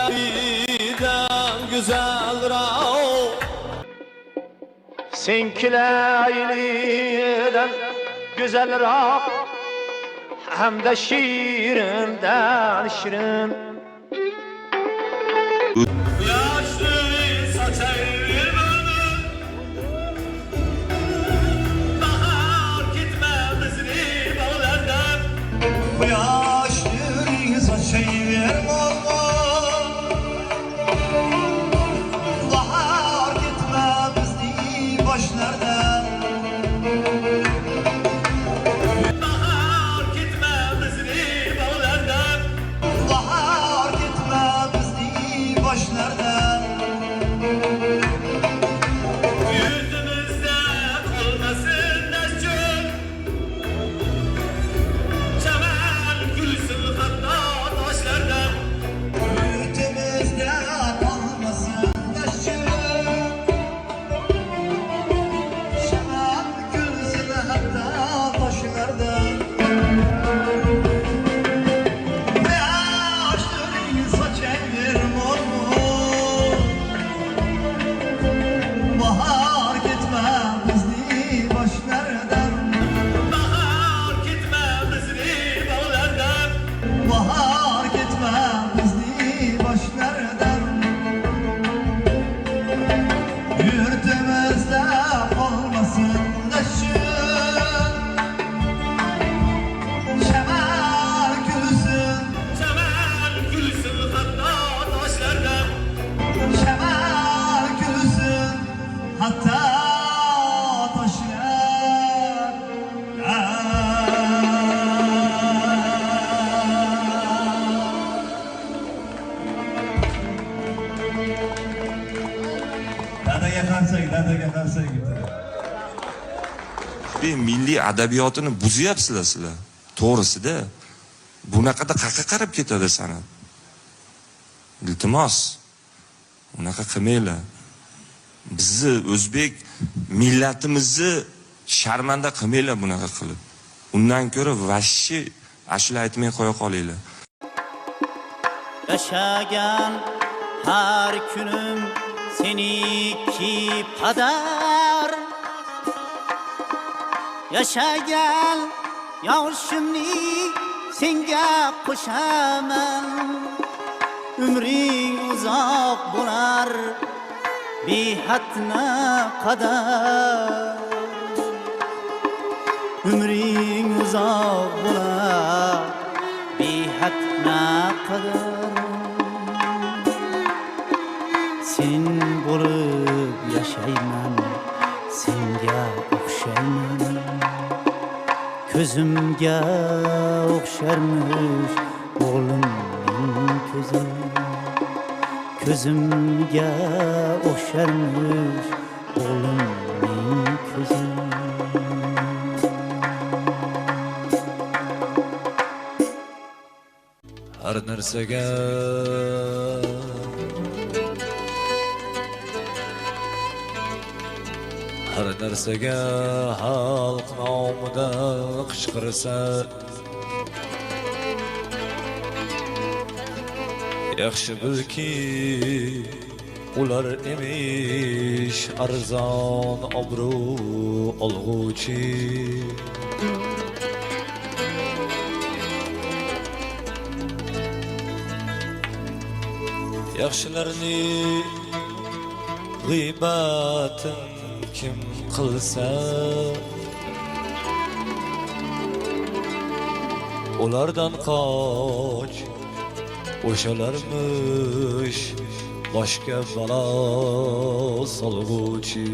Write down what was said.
Leyli'den güzel rao. Senki Leyli'den güzel rao, hem de şirinden şirin. Yaşlı saçayım ömür, bahar gitmemizli bağlardan. Yaşlı saçayım olma, bahar gitmemizli başlardan. Bahar gitmemizli bağlardan. Bahar gitmemizli başlardan. Yüzümüzde olmasın destur, çemen gülsün hatta taşlardan. Yüzümüzde kalmasın taşın, şemen gülsün hatta taşlardan. Yaşlı saçayım olma, bahar gitmemizli başlardan. Bahar gitmemizli bağlardan. Bahar gitmemizli başlardan. Yurtumuzda olmasın taşın, şemal gülsün, Çemen gülsün hatta taşlardan. şemal gülsün hatta Dadaga qarsak Bir milliy adabiyotini buzyapsizlar sizlar. To'g'risida bunaqada qayerga qarab ketadi san'at? Iltimos, unaqa qilmanglar. Bizni o'zbek millatimizni sharmanda qilmanglar bunaqa qilib. Undan ko'ra vashshi ashula aytmay qo'ya qolinglar. Yaşagan her günüm seniki padar. Yaşagan yoshimni senga qo'shaman. Umring uzoq bo'lar behatna qadar. Umring uzoq bo'lar behatna qadar. Sen bo'lib yashayman, senga o'xshayman. Ko'zimga o'xsharmish o'g'limning ko'zi. Ko'zimga o'xsharmish o'g'limning ko'zi. Har narsaga xalq nomida qichqirsa, yaxshi bilki ular emish arzon obro' olg'uvchi. Yaxshilarni g'iybatin kim qilsa, ulardan qoch, o'shalarmish boshga balo solg'uvchi.